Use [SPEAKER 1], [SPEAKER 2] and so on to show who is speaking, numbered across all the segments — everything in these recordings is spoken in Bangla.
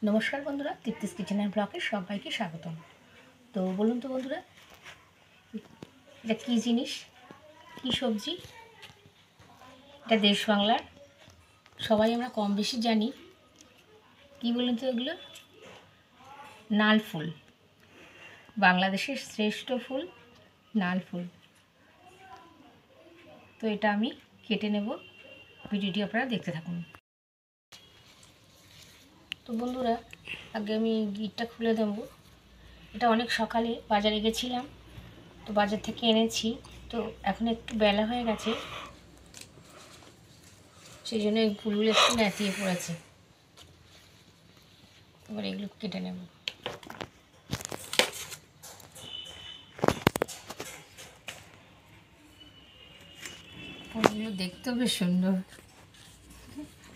[SPEAKER 1] নমস্কার বন্ধুরা, তৃপ্তিস কিচেন অ্যান্ড ব্লগে সবাইকে স্বাগতম। তো বলুন তো বন্ধুরা, এটা কী জিনিস, কী সবজি? এটা দেশ বাংলার, সবাই আমরা কম বেশি জানি। কী বলুন তো এগুলো? নাল ফুল, বাংলাদেশের শ্রেষ্ঠ ফুল নাল ফুল। তো এটা আমি কেটে নেব, ভিডিওটি আপনারা দেখতে থাকুন। তো বন্ধুরা, আগে আমি গিটটা খুলে দেবো। এটা অনেক সকালে বাজারে গেছিলাম, তো বাজার থেকে এনেছি। তো এখন একটু বেলা হয়ে গেছে, সেই জন্য এই ফুলগুলো একটু নেতিয়ে পড়েছে। এবার এগুলো কেটে নেব। ফুলগুলো দেখতেও বেশ সুন্দর,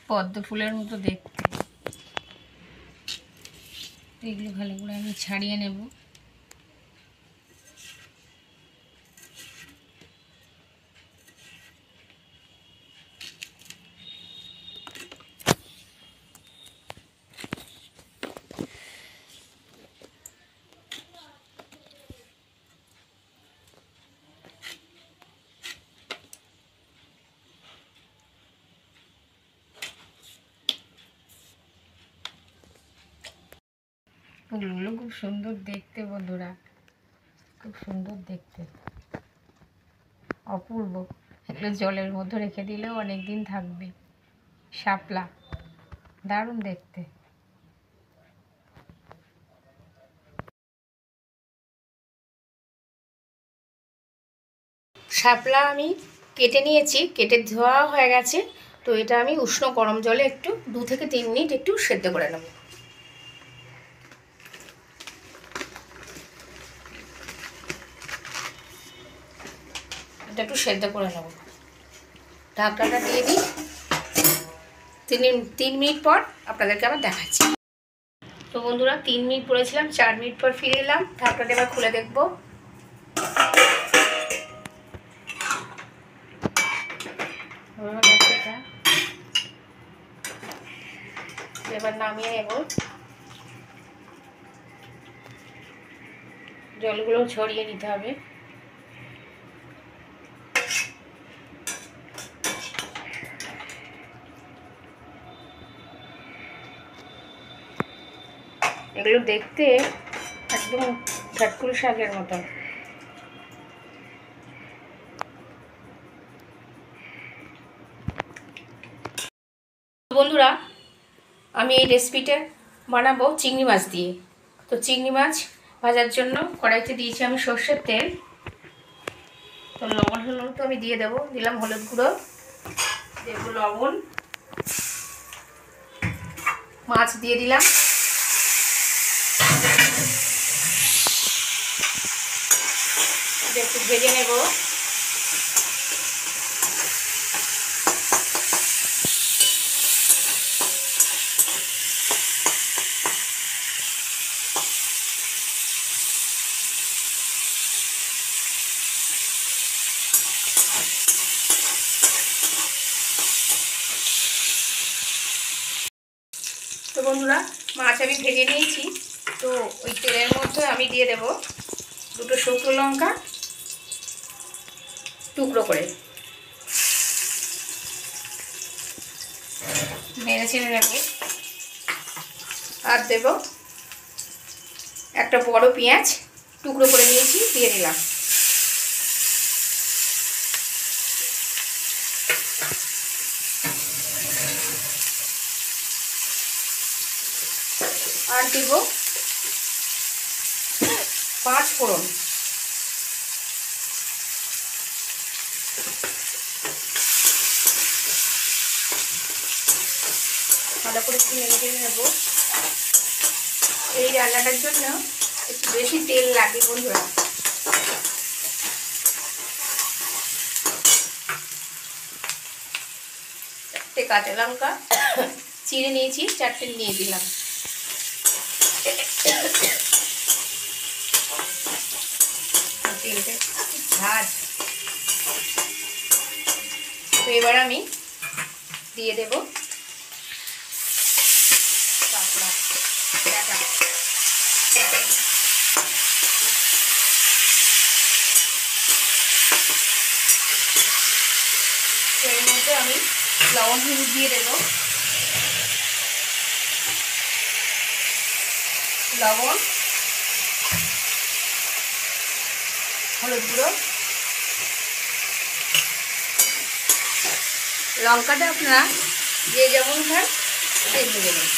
[SPEAKER 1] পদ্ম ফুলের মতো দেখতে। এগুলো ভালো করে আমি ছাড়িয়ে নেব। ফুলগুলো খুব সুন্দর দেখতে বন্ধুরা, খুব সুন্দর দেখতে, অপূর্ব। এগুলো জলের মধ্যে রেখে দিলেও অনেক দিন থাকবে। শাপলা, দারুণ দেখতে। শাপলা আমি কেটে নিয়েছি, কেটে ধোয়া হয়ে গেছে। তো এটা আমি উষ্ণ গরম জলে একটু 2 থেকে 3 মিনিট একটু সেদ্ধ করে নেব। এটা একটু সেদ্ধ করে নেব, ঢাকনাটা দিয়ে দিই। 3 মিনিট পর আপনাদেরকে আবার দেখাচ্ছি। তো বন্ধুরা, 3 মিনিট পরেছিলাম, 4 মিনিট পর ফিরে এলাম। ঢাকনাটা এবার খুলে দেখব। এবার নামিয়ে নেব। জলগুলো ছড়িয়ে নিতে হবে। এগুলো দেখতে একদম ঘাটকুল শাকের মতো। বন্ধুরা, আমি এই রেসিপিটা বানাবো চিংড়ি মাছ দিয়ে। তো চিংড়ি মাছ ভাজার জন্য কড়াইতে দিয়েছি আমি সর্ষের তেল। তো লবণ হলুদ তো আমি দিয়ে দেবো, দিলাম হলুদ গুঁড়ো, দেবো লবণ, মাছ দিয়ে দিলাম। একটু ভেজে নেব। তো বন্ধুরা, মাছ আমি ভেজে নিয়েছি। তো ওই তেলের মধ্যে আমি দিয়ে দেব 2টো শুকনো লঙ্কা টুকরো করে, নেড়ে চেড়ে নেব। আর দেব একটা বড় পেঁয়াজ টুকরো করে নিয়েছি, দিয়ে দিলাম। আর দেব 5 ফোড়ন। ভালো করে একটু নেড়ে চেড়ে নেব। এই রান্নাটার জন্য একটু বেশি তেল লাগে বন্ধুরা। চারটে কাঁচা লঙ্কা চিড়ে নিয়েছি, 4টে নিয়ে দিলাম। তেলটা ভাজ। তো এবার আমি দিয়ে দেব মশলা ডাটা। এর মধ্যে আমি লবণ হলুদ দিয়ে দেবো, লবণ হলুদ গুঁড়ো, লঙ্কাটা আপনারা যে যেমন খান তেমনি দেবেন।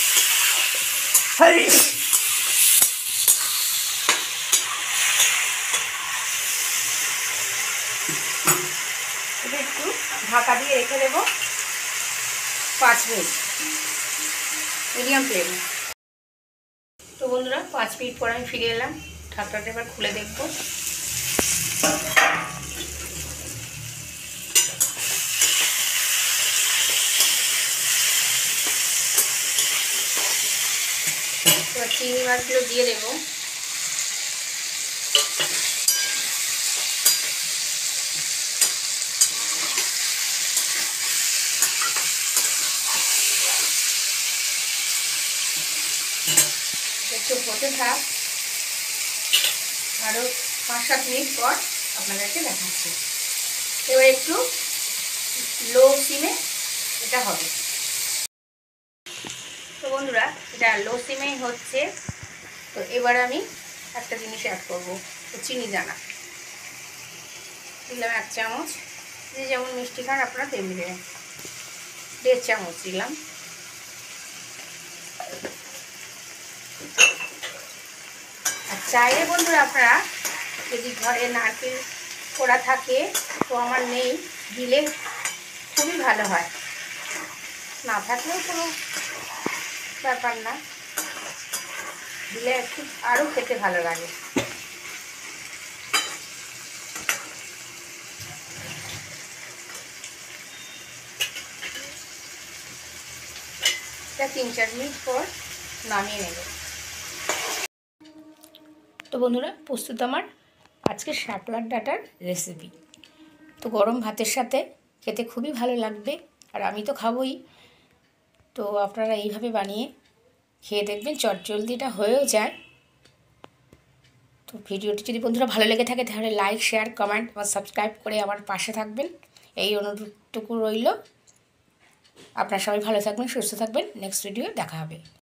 [SPEAKER 1] এটা একটু ঢাকা দিয়ে রেখে দেবো 5 মিনিট মিডিয়াম ফ্লেমে। তো বন্ধুরা 5 মিনিট পর আমি ফিরে এলাম, ঢাকনাটা এবার খুলে দেখবো। এবার চিংড়ি মাছগুলো দিয়ে দেবো। একটু হতে থাক, আরও 5-7 মিনিট পর আপনাদেরকে দেখাচ্ছি। এবার একটু লো সিমে এটা হবে। তো বন্ধুরা এটা লো সিমেই হচ্ছে। তো এবার আমি একটা জিনিস অ্যাড করবো, তো চিনি দানা দিলাম 1 চামচ, যে যেমন মিষ্টি খান আপনারা তেমনি দেবেন। 1.5 চামচ দিলাম। আর চাইলে বন্ধুরা আপনারা যদি ঘরে নারকেল কোড়া থাকে, তো আমার নেই, দিলে খুবই ভালো হয়, না থাকলেও কোনো ব্যাপার না, দিলে একটু আরও খেতে ভালো লাগে। এটা 3-4 মিনিট পর নামিয়ে নেব। তো বন্ধুরা প্রস্তুত আমার আজকে শাপলার ডাঁটার রেসিপি। তো গরম ভাতের সাথে খেতে খুবই ভালো লাগবে, আর আমি তো খাবই। তো আপনারা এইভাবে বানিয়ে খেয়ে দেখবেন, চটজলদি এটা হয়েও যায়। তো ভিডিওটি যদি বন্ধুরা ভালো লেগে থাকে তাহলে লাইক, শেয়ার, কমেন্ট বা সাবস্ক্রাইব করে আমার পাশে থাকবেন, এই অনুরোধটুকু রইল। আপনারা সবাই ভালো থাকবেন, সুস্থ থাকবেন। নেক্সট ভিডিও দেখা হবে।